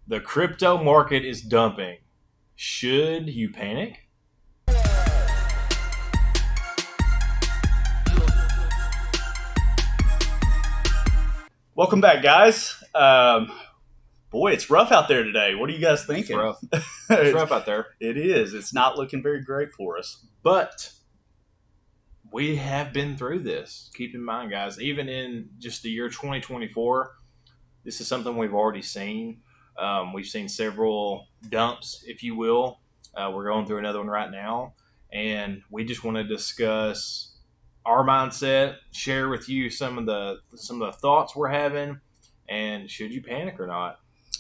The crypto market is dumping. Should you panic? Welcome back, guys. Boy, it's rough out there today. What are you guys It's thinking? rough. It's rough out there. It is. It's not looking very great for us. But we have been through this. Keep in mind, guys, even in just the year 2024, this is something we've already seen. We've seen several dumps, if you will. We're going through another one right now. And we just want to discuss our mindset, share with you some of the thoughts we're having, and should you panic or not?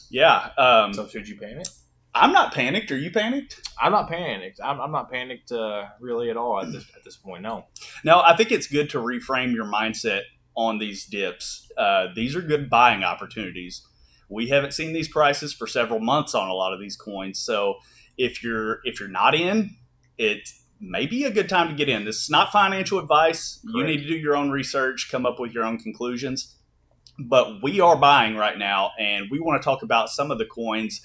Yeah. So should you panic? I'm not panicked. Are you panicked? I'm not panicked. I'm not panicked really at all at this point. No. No, I think it's good to reframe your mindset on these dips. These are good buying opportunities. We haven't seen these prices for several months on a lot of these coins. So if you're not in, it may be a good time to get in. This is not financial advice. Correct. You need to do your own research, come up with your own conclusions. But we are buying right now, and we want to talk about some of the coins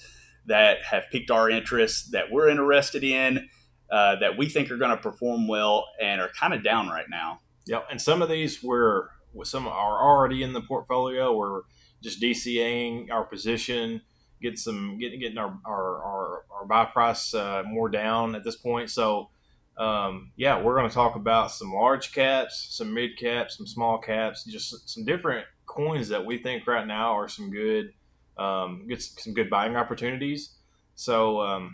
that have piqued our interest, that we're interested in, that we think are going to perform well and are kind of down right now. Yep. And some of these some are already in the portfolio. We're just DCAing our position, getting our buy price more down at this point. So we're going to talk about some large caps, some mid caps, some small caps, just some different coins that we think right now are some good buying opportunities. So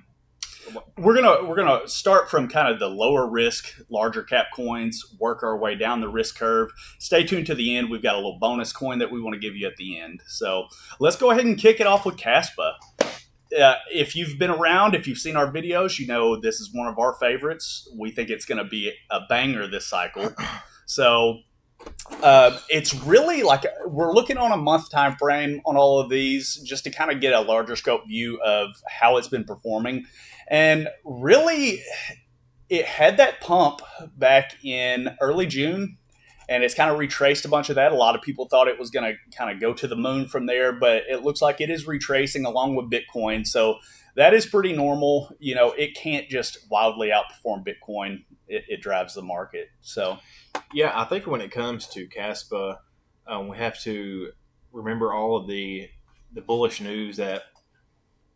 we're gonna start from kind of the lower risk, larger cap coins, work our way down the risk curve. Stay tuned to the end. We've got a little bonus coin that we want to give you at the end. So let's go ahead and kick it off with Caspa. If you've been around, if you've seen our videos, you know this is one of our favorites. We think it's going to be a banger this cycle. So it's really like we're looking on a month time frame on all of these just to kind of get a larger scope view of how it's been performing. And really, it had that pump back in early June, and it's kind of retraced a bunch of that. A lot of people thought it was going to kind of go to the moon from there, but it looks like it is retracing along with Bitcoin. So that is pretty normal. You know, it can't just wildly outperform Bitcoin. It drives the market. So, yeah, I think when it comes to Caspa, we have to remember all of the bullish news that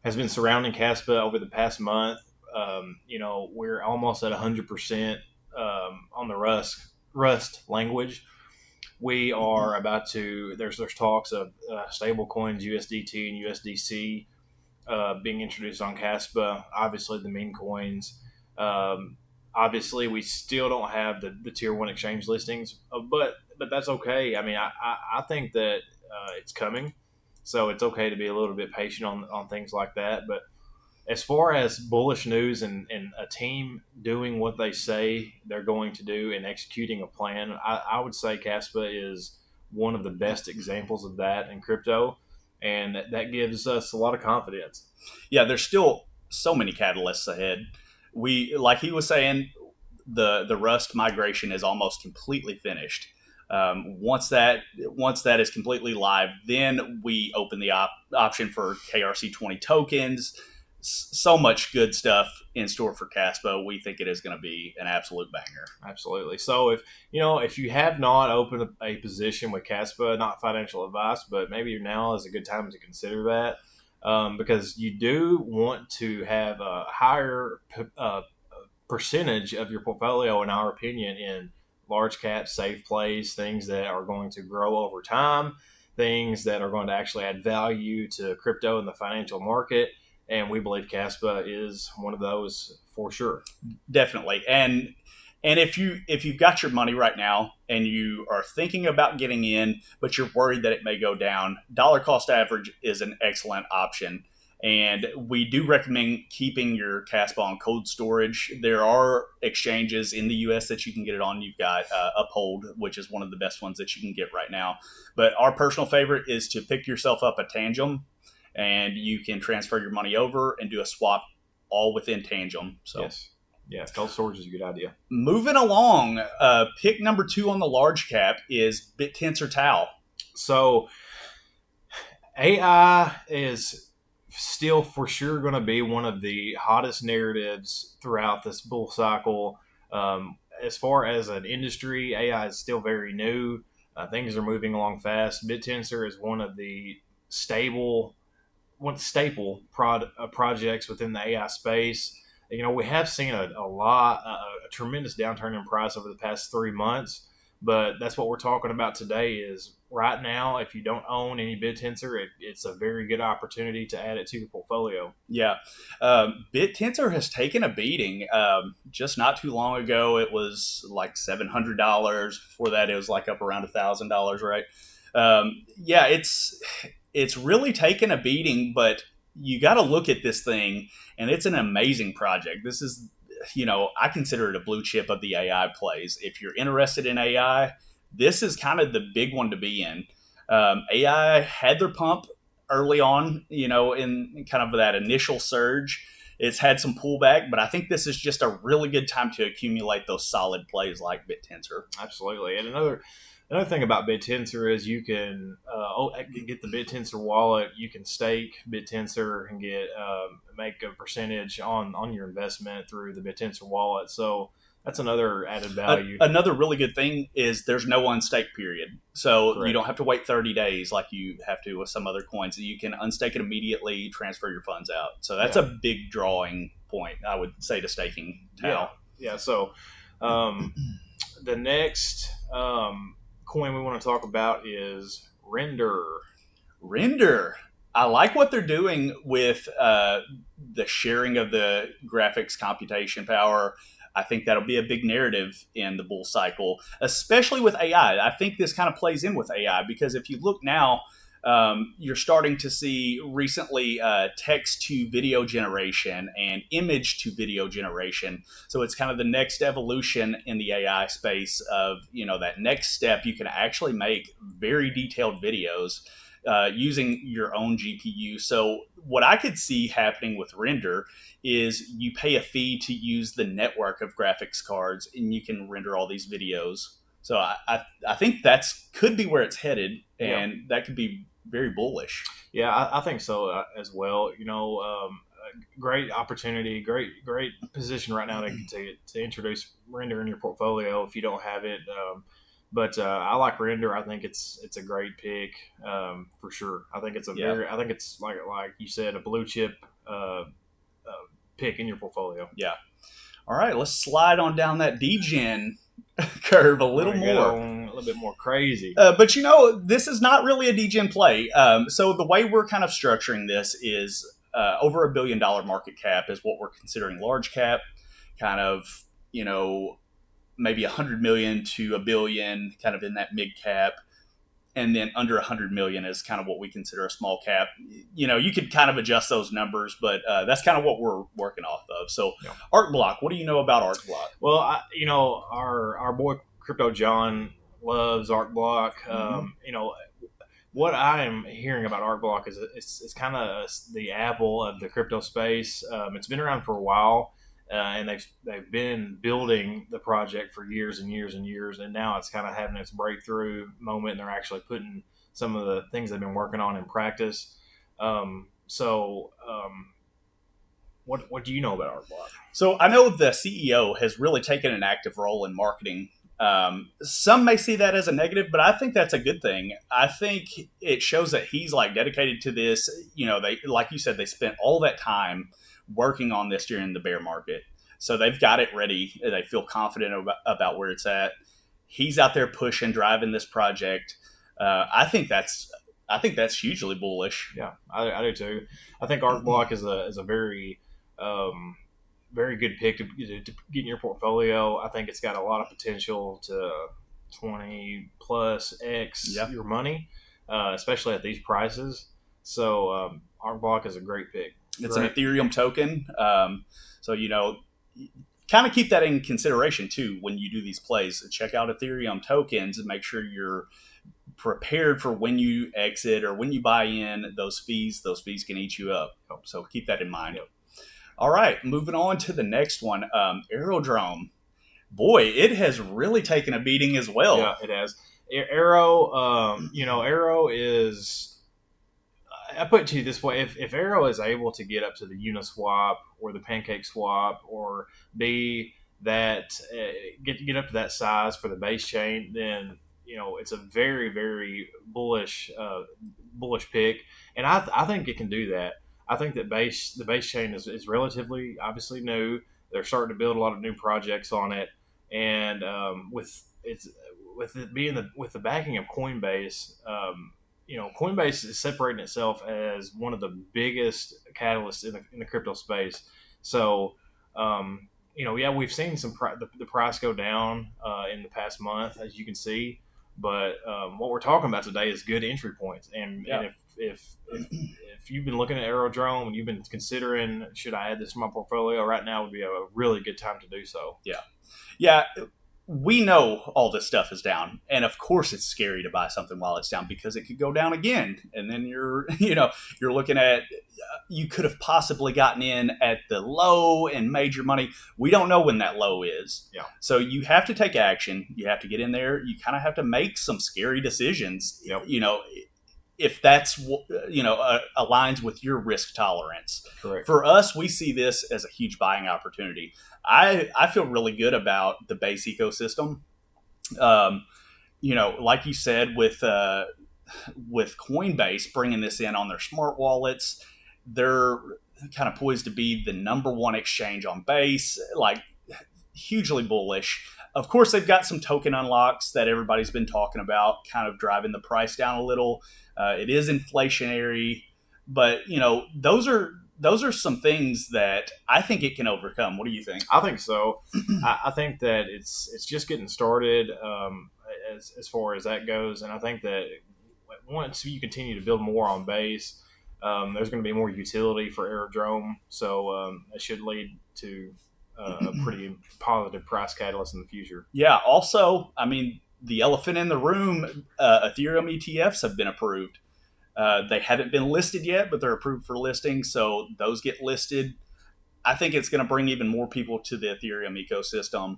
has been surrounding Caspa over the past month. We're almost at 100% on the Rust language. We are about to. There's talks of stable coins USDT and USDC being introduced on Caspa. Obviously, the meme coins. Obviously, we still don't have the tier 1 exchange listings, but that's okay. I mean, I think that it's coming, so it's okay to be a little bit patient on things like that. But as far as bullish news and a team doing what they say they're going to do and executing a plan, I would say Caspa is one of the best examples of that in crypto, and that gives us a lot of confidence. Yeah, there's still so many catalysts ahead. We, like he was saying, the Rust migration is almost completely finished. Once that is completely live, then we open the option for KRC20 tokens. So much good stuff in store for Caspa. We think it is going to be an absolute banger. Absolutely. So if you have not opened a position with Caspa, not financial advice, but maybe now is a good time to consider that. Because you do want to have a higher percentage of your portfolio, in our opinion, in large cap, safe plays, things that are going to grow over time, things that are going to actually add value to crypto and the financial market. And we believe Caspa is one of those for sure. Definitely. And if you've got your money right now and you are thinking about getting in, but you're worried that it may go down, dollar cost average is an excellent option. And we do recommend keeping your Caspa on cold storage. There are exchanges in the US that you can get it on. You've got Uphold, which is one of the best ones that you can get right now. But our personal favorite is to pick yourself up a Tangem, and you can transfer your money over and do a swap all within Tangem. So. Yes. Yeah, cold storage is a good idea. Moving along, pick number 2 on the large cap is BitTensor Tau. So AI is still for sure going to be one of the hottest narratives throughout this bull cycle. As far as an industry, AI is still very new. Things are moving along fast. BitTensor is one of the stable, projects within the AI space. We have seen a tremendous downturn in price over the past 3 months, but that's what we're talking about today. Is right now, if you don't own any BitTensor, it's a very good opportunity to add it to your portfolio. Yeah. BitTensor has taken a beating. Just not too long ago, it was like $700. Before that, it was like up around $1,000, right? Yeah, it's really taken a beating, but you got to look at this thing, and it's an amazing project. This is, I consider it a blue chip of the AI plays. If you're interested in AI, this is kind of the big one to be in. AI had their pump early on, in kind of that initial surge. It's had some pullback, but I think this is just a really good time to accumulate those solid plays like BitTensor. Absolutely. And another thing about BitTensor is you can get the BitTensor wallet. You can stake BitTensor and make a percentage on your investment through the BitTensor wallet. So that's another added value. Another really good thing is there's no unstake period. So Correct. You don't have to wait 30 days like you have to with some other coins. You can unstake it immediately, transfer your funds out. So that's a big drawing point, I would say, to staking now. Yeah. So the next coin we want to talk about is Render. I like what they're doing with the sharing of the graphics computation power. I think that'll be a big narrative in the bull cycle, especially with AI. I think this kind of plays in with AI because if you look now, you're starting to see recently text to video generation and image to video generation. So it's kind of the next evolution in the AI space of, that next step. You can actually make very detailed videos using your own GPU. So what I could see happening with Render is you pay a fee to use the network of graphics cards and you can render all these videos. So I think that's could be where it's headed, and that could be very bullish. Yeah, I think so as well. Great opportunity, great position right now to introduce Render in your portfolio if you don't have it. But I like Render. I think it's a great pick for sure. I think it's I think it's like you said, a blue chip pick in your portfolio. Yeah. All right, let's slide on down that degen curve a little more. A little bit more crazy. But this is not really a degen play. So the way we're kind of structuring this is over $1 billion market cap is what we're considering large cap, kind of, maybe 100 million to $1 billion, kind of in that mid cap. And then under 100 million is kind of what we consider a small cap. You could kind of adjust those numbers, but that's kind of what we're working off of. So Art Block, what do you know about Art Block? Well, our boy Crypto John loves Art Block. What I'm hearing about Art Block is it's kind of the Apple of the crypto space. It's been around for a while. And they've been building the project for years and years and years, and now it's kind of having its breakthrough moment, and they're actually putting some of the things they've been working on in practice. What do you know about Art Block? So I know the CEO has really taken an active role in marketing. Some may see that as a negative, but I think that's a good thing. I think it shows that he's dedicated to this. They, like you said, they spent all that time working on this during the bear market. So they've got it ready. They feel confident about where it's at. He's out there pushing, driving this project. I think that's hugely bullish. Yeah, I do too. I think Art Block is a very, very good pick to get in your portfolio. I think it's got a lot of potential to 20 plus X your money, especially at these prices. So Art Block is a great pick. It's an Ethereum token. So, kind of keep that in consideration, too, when you do these plays. Check out Ethereum tokens and make sure you're prepared for when you exit or when you buy in. Those fees can eat you up. So keep that in mind. Yep. All right, moving on to the next one. Aerodrome. Boy, it has really taken a beating as well. Yeah, it has. Arrow is... I put it to you this way: if Arrow is able to get up to the Uniswap or the Pancake Swap, or be that get up to that size for the base chain, then it's a very very bullish pick, and I think it can do that. I think that the base chain is relatively obviously new. They're starting to build a lot of new projects on it, and with it being with the backing of Coinbase. Coinbase is separating itself as one of the biggest catalysts in the crypto space. So, yeah, we've seen the price go down in the past month, as you can see. But what we're talking about today is good entry points. And if you've been looking at Aerodrome and you've been considering, should I add this to my portfolio, right now would be a really good time to do so. Yeah. We know all this stuff is down, and of course it's scary to buy something while it's down because it could go down again, and then you're looking at you could have possibly gotten in at the low and made your money. We don't know when that low is. Yeah. So you have to take action. You have to get in there. You kind of have to make some scary decisions. Yep. If that's aligns with your risk tolerance. Correct. For us, we see this as a huge buying opportunity. I feel really good about the base ecosystem. Like you said, with Coinbase bringing this in on their smart wallets, they're kind of poised to be the number one exchange on Base, like hugely bullish. Of course, they've got some token unlocks that everybody's been talking about, kind of driving the price down a little. It is inflationary, but those are some things that I think it can overcome. What do you think? I think so. I think that it's just getting started as far as that goes, and I think that once you continue to build more on Base, there's going to be more utility for Aerodrome, so it should lead to a pretty positive price catalyst in the future. Yeah. Also, I mean, the elephant in the room, Ethereum ETFs have been approved. They haven't been listed yet, but they're approved for listing. So those get listed. I think it's going to bring even more people to the Ethereum ecosystem.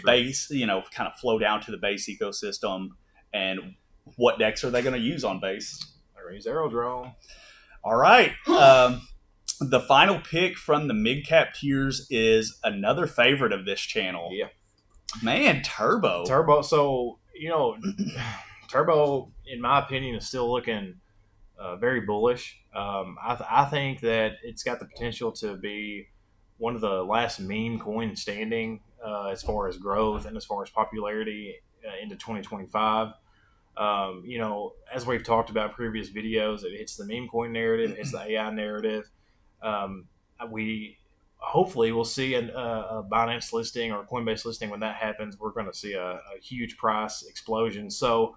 Base, kind of flow down to the Base ecosystem. And what decks are they going to use on Base? They're going to use Aerodrome. All right. The final pick from the mid-cap tiers is another favorite of this channel. Yeah. Man, Turbo. So, Turbo, in my opinion, is still looking very bullish. I think that it's got the potential to be one of the last meme coins standing as far as growth and as far as popularity into 2025. As we've talked about in previous videos, it's the meme coin narrative, it's the AI narrative. We hopefully we'll see a Binance listing or a Coinbase listing. When that happens, we're going to see a huge price explosion. So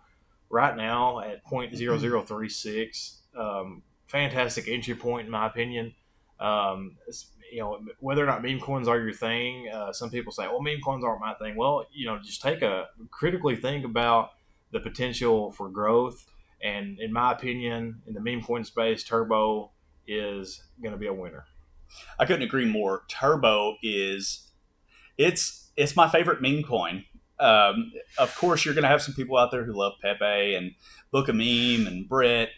right now at 0.0036, fantastic entry point in my opinion. Whether or not meme coins are your thing, some people say, well, meme coins aren't my thing. Well, just critically think about the potential for growth. And in my opinion, in the meme coin space, Turbo is going to be a winner. I couldn't agree more. Turbo it's my favorite meme coin. Of course, you're going to have some people out there who love Pepe and Book a Meme and Brit.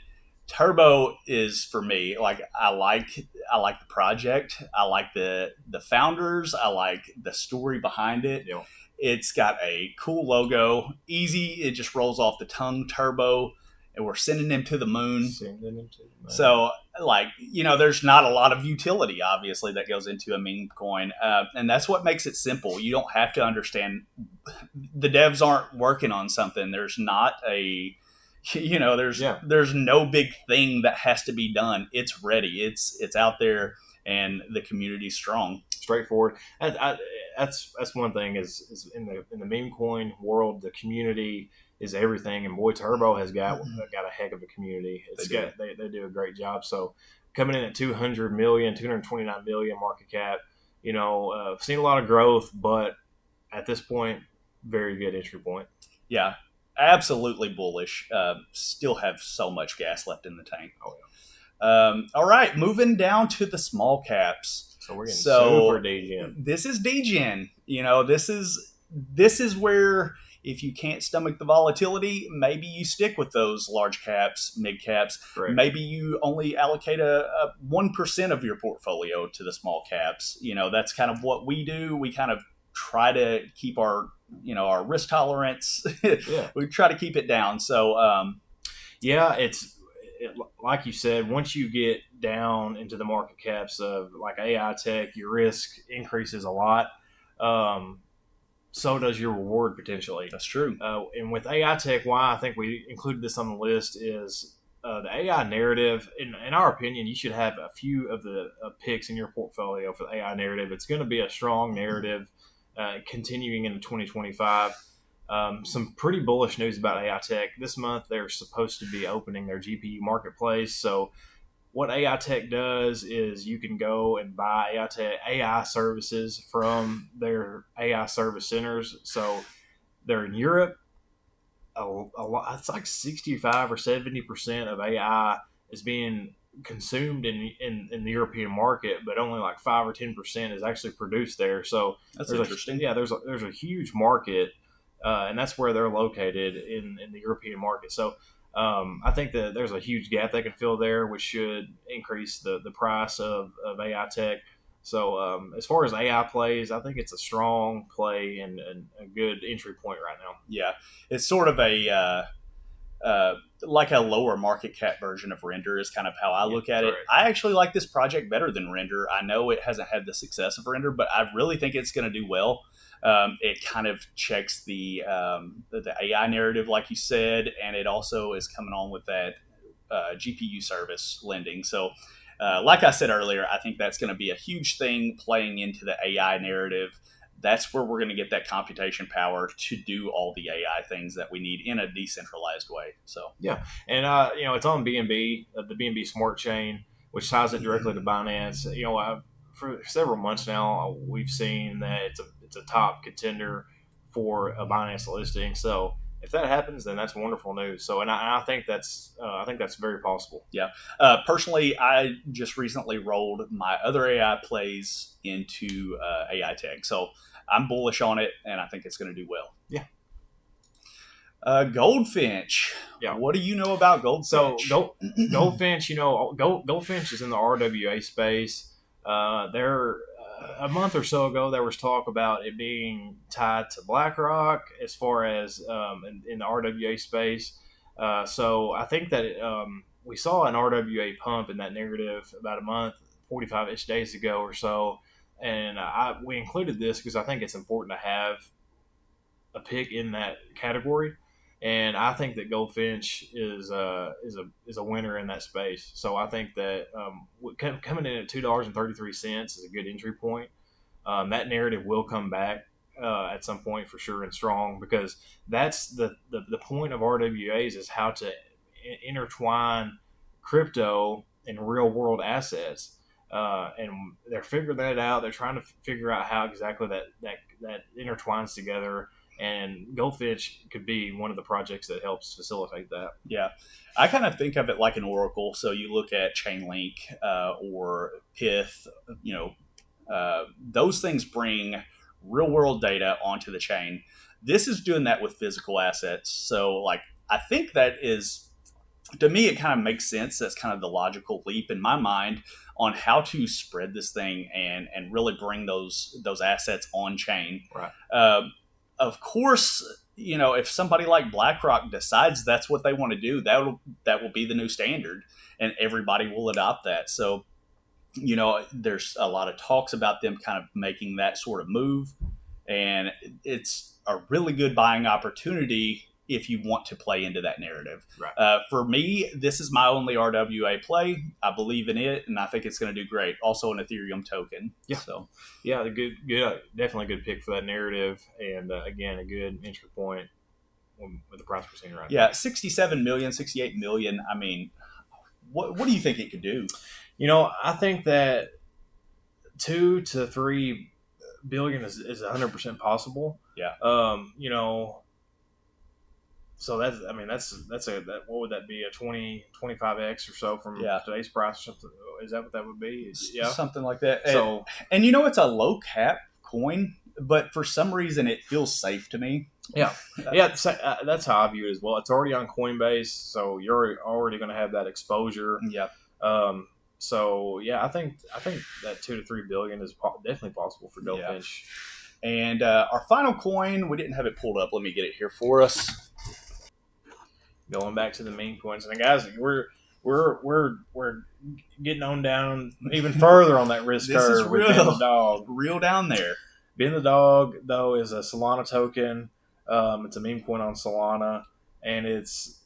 Turbo is for me. Like I like the project. I like the founders. I like the story behind it. Yeah. It's got a cool logo. Easy. It just rolls off the tongue. Turbo. And we're sending him to the moon. So, there's not a lot of utility, obviously, that goes into a meme coin. And that's what makes it simple. You don't have to understand. The devs aren't working on something. There's not there's no big thing that has to be done. It's ready. It's out there, and the community's strong. Straightforward. That's one thing is in the meme coin world, the community is everything, and boy, Turbo has got a heck of a community. They do a great job. So coming in at 229 million market cap, seen a lot of growth, but at this point, very good entry point. Yeah, absolutely bullish. Still have so much gas left in the tank. Oh yeah. All right, moving down to the small caps. So we're getting super degen. This is degen. This is where if you can't stomach the volatility, maybe you stick with those large caps, mid caps. Correct. Maybe you only allocate a 1% of your portfolio to the small caps. That's kind of what we do. We kind of try to keep our risk tolerance. Yeah. We try to keep it down. So yeah, like you said, once you get down into the market caps of like AI tech, your risk increases a lot. So does your reward potentially. That's true. And with AI tech, why I think we included this on the list is the AI narrative. In our opinion, you should have a few of the picks in your portfolio for the AI narrative. It's going to be a strong narrative continuing into 2025. Some pretty bullish news about AI tech. This month, they're supposed to be opening their GPU marketplace. So what AI tech does is you can go and buy AI services from their AI service centers. So they're in Europe. A lot, it's like 65 or 70% of AI is being consumed in the European market, but only like 5 or 10% is actually produced there. So that's interesting. There's a huge market, and that's where they're located in the European market. So I think that there's a huge gap they can fill there, which should increase the price of AI tech. So as far as AI plays, I think it's a strong play and a good entry point right now. Yeah, it's sort of a like a lower market cap version of Render is kind of how I look at it. I actually like this project better than Render. I know it hasn't had the success of Render, but I really think it's going to do well. It kind of checks the AI narrative, like you said, and it also is coming on with that GPU service lending. So, like I said earlier, I think that's going to be a huge thing playing into the AI narrative. That's where we're going to get that computation power to do all the AI things that we need in a decentralized way. So yeah, and it's on BNB, the BNB Smart Chain, which ties it directly to Binance. For several months now, we've seen that it's a top contender for a Binance listing. So if that happens, then that's wonderful news. So, and I think that's very possible. Yeah. Personally, I just recently rolled my other AI plays into AI tech. So I'm bullish on it, and I think it's going to do well. Yeah. Goldfinch. Yeah. What do you know about Goldfinch? So Goldfinch, Goldfinch is in the RWA space. They're a month or so ago, there was talk about it being tied to BlackRock as far as in the RWA space. So I think that we saw an RWA pump in that narrative about a month, 45-ish days ago or so. And we included this because I think it's important to have a pick in that category. And I think that Goldfinch is a winner in that space. So I think that coming in at $2.33 is a good entry point. That narrative will come back at some point for sure and strong, because that's the point of RWAs is how to intertwine crypto and real world assets. And they're figuring that out. They're trying to figure out how exactly that intertwines together. And Goldfinch could be one of the projects that helps facilitate that. Yeah. I kind of think of it like an oracle. So you look at Chainlink or Pyth, those things bring real world data onto the chain. This is doing that with physical assets. So I think that is, to me, it kind of makes sense. That's kind of the logical leap in my mind on how to spread this thing and really bring those assets on chain. Right. Of course, if somebody like BlackRock decides that's what they want to do, that will be the new standard, and everybody will adopt that. So, there's a lot of talks about them kind of making that sort of move, and it's a really good buying opportunity if you want to play into that narrative. Right. For me, this is my only RWA play. I believe in it, and I think it's going to do great. Also an Ethereum token. Yeah. So, yeah, good, definitely a good pick for that narrative, and again, a good entry point with the price we're seeing right now. Yeah, 67 million, 68 million. I mean, what do you think it could do? I think that 2 to 3 billion is 100% possible. Yeah. So that's what would that be, a 25x or so from today's price or something? Is that what that would be? Yeah, something like that. So and it's a low cap coin. but for some reason it feels safe to me. Yeah, yeah, that's how I view it as well. It's already on Coinbase, so you're already going to have that exposure. Yeah. Um, so yeah, I think that 2 to 3 billion is definitely possible for Goldfinch. And our final coin, we didn't have it pulled up. Let me get it here for us. Going back to the meme coins, and guys, we're getting on down even further on that risk This curve is with Ben the Dog. real down there. Ben the Dog, though, is a Solana token. It's a meme coin on Solana, and it's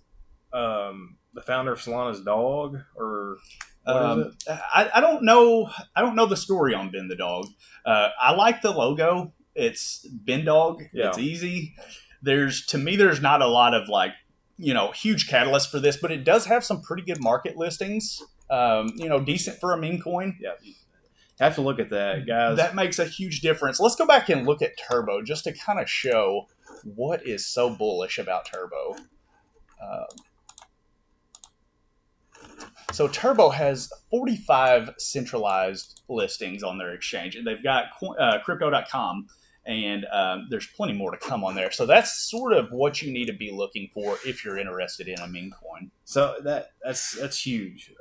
the founder of Solana's dog, or what is it? I don't know. I don't know the story on Ben the Dog. I like the logo. It's Ben Dog. Yeah. It's easy. To me, there's not a lot of like, huge catalyst for this, but it does have some pretty good market listings. Decent for a meme coin. Yeah. Have to look at that, guys. That makes a huge difference. Let's go back and look at Turbo just to kind of show what is so bullish about Turbo. So Turbo has 45 centralized listings on their exchange, and they've got crypto.com, and there's plenty more to come on there. So that's sort of what you need to be looking for if you're interested in a meme coin. So that's huge.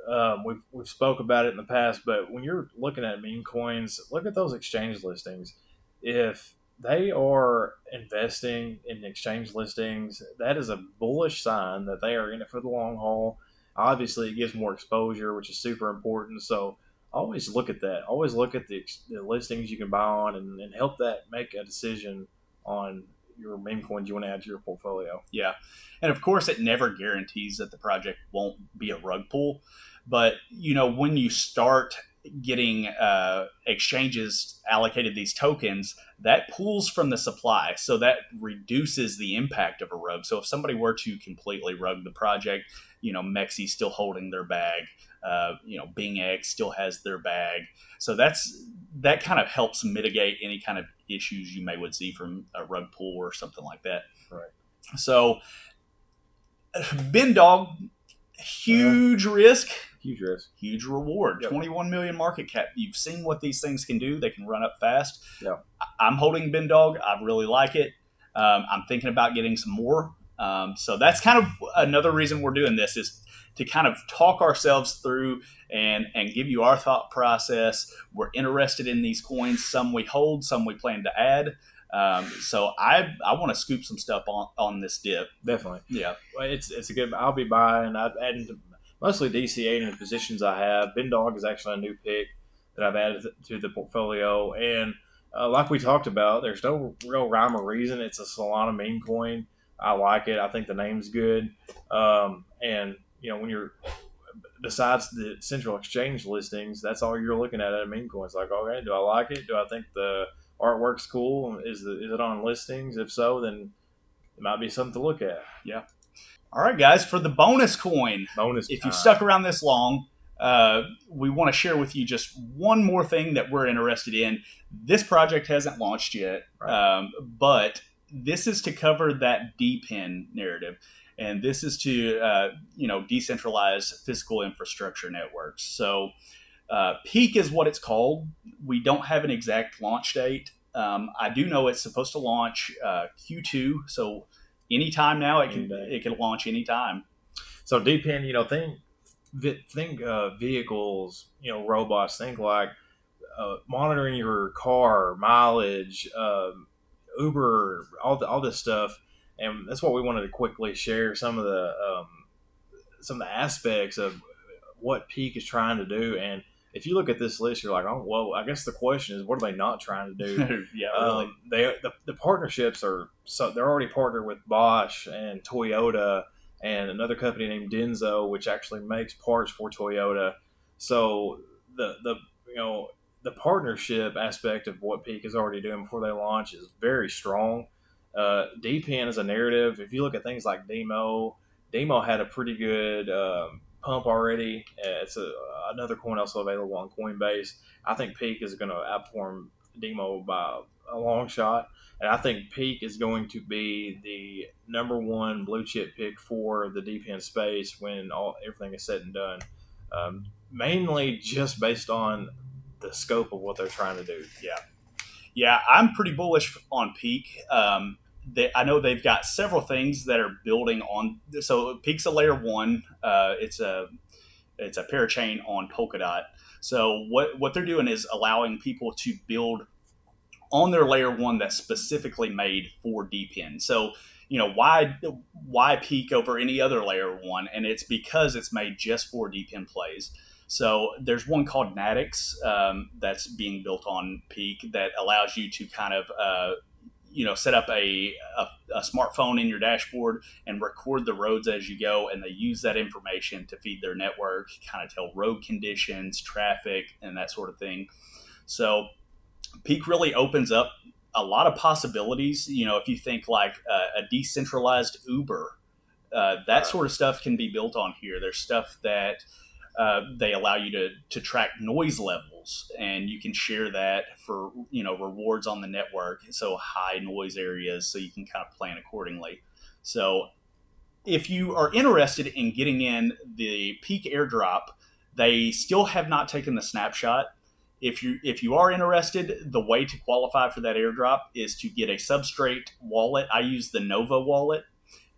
We've spoke about it in the past, but when you're looking at meme coins, look at those exchange listings. If they are investing in exchange listings, that is a bullish sign that they are in it for the long haul. Obviously, it gives more exposure, which is super important. So always look at that. Always look at the listings you can buy on and help that make a decision on your meme coins you want to add to your portfolio. Yeah. And of course, it never guarantees that the project won't be a rug pull. But, when you start getting exchanges allocated these tokens, that pulls from the supply. So that reduces the impact of a rug. So if somebody were to completely rug the project, Mexi's still holding their bag. BingX still has their bag. So that kind of helps mitigate any kind of issues you would see from a rug pull or something like that. Right. So Ben Dog, huge risk. Huge risk. Huge reward. Yep. 21 million market cap. You've seen what these things can do. They can run up fast. Yeah. I'm holding Ben Dog. I really like it. I'm thinking about getting some more. So that's kind of another reason we're doing this, is to kind of talk ourselves through and give you our thought process. We're interested in these coins. Some we hold, some we plan to add. So I want to scoop some stuff on this dip. Definitely. Yeah. Well, it's a good. I'll be buying. I've added mostly DCA in the positions I have. Ben Dog is actually a new pick that I've added to the portfolio, and like we talked about, there's no real rhyme or reason. It's a Solana meme coin. I like it. I think the name's good. And when you're besides the central exchange listings, that's all you're looking at a meme coin. It's like, okay, do I like it? Do I think the artwork's cool? Is it on listings? If so, then it might be something to look at. Yeah. All right, guys, for the bonus coin. If you stuck around this long, we want to share with you just one more thing that we're interested in. This project hasn't launched yet, right. But this is to cover that DPEN narrative. And this is to, decentralize physical infrastructure networks. So Peak is what it's called. We don't have an exact launch date. I do know it's supposed to launch Q2. So anytime now, it can launch anytime. So DPEN, think vehicles, robots. Think like monitoring your car mileage, Uber, all this stuff. And that's what we wanted to quickly share some of the aspects of what Peak is trying to do. And if you look at this list, you're like, oh, well, I guess the question is, what are they not trying to do? Yeah, really. The partnerships they're already partnered with Bosch and Toyota and another company named Denso, which actually makes parts for Toyota. So the partnership aspect of what Peak is already doing before they launch is very strong. DPEN is a narrative. If you look at things like Demo had a pretty good pump already. It's another coin also available on Coinbase. I think Peak is going to outperform Demo by a long shot, and I think Peak is going to be the number one blue chip pick for the DPEN space when everything is said and done. Mainly just based on the scope of what they're trying to do. Yeah, I'm pretty bullish on Peak. I know they've got several things that are building on. So Peak's a layer one. It's a parachain on Polkadot. So what they're doing is allowing people to build on their layer one that's specifically made for DPIN. So why Peak over any other layer one? And it's because it's made just for DPIN plays. So there's one called Natix that's being built on Peak that allows you to kind of set up a smartphone in your dashboard and record the roads as you go, and they use that information to feed their network, kind of tell road conditions, traffic, and that sort of thing. So Peak really opens up a lot of possibilities. If you think like a decentralized Uber, that sort of stuff can be built on here. There's stuff that they allow you to track noise levels, and you can share that for rewards on the network. So high noise areas, so you can kind of plan accordingly. So if you are interested in getting in the Peak airdrop, they still have not taken the snapshot. If you are interested, the way to qualify for that airdrop is to get a Substrate wallet. I use the Nova wallet,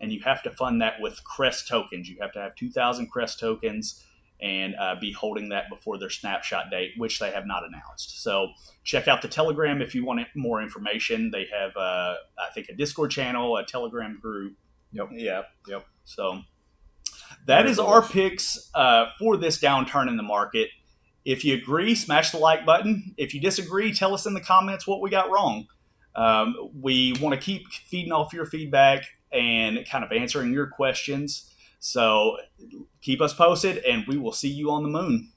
and you have to fund that with Crest tokens. You have to have 2,000 Crest tokens and be holding that before their snapshot date, which they have not announced. So check out the Telegram if you want more information. They have, I think, a Discord channel, a Telegram group. Yep. Yeah. Yep. So that is our picks for this downturn in the market. If you agree, smash the like button. If you disagree, tell us in the comments what we got wrong. We want to keep feeding off your feedback and kind of answering your questions. So keep us posted, and we will see you on the moon.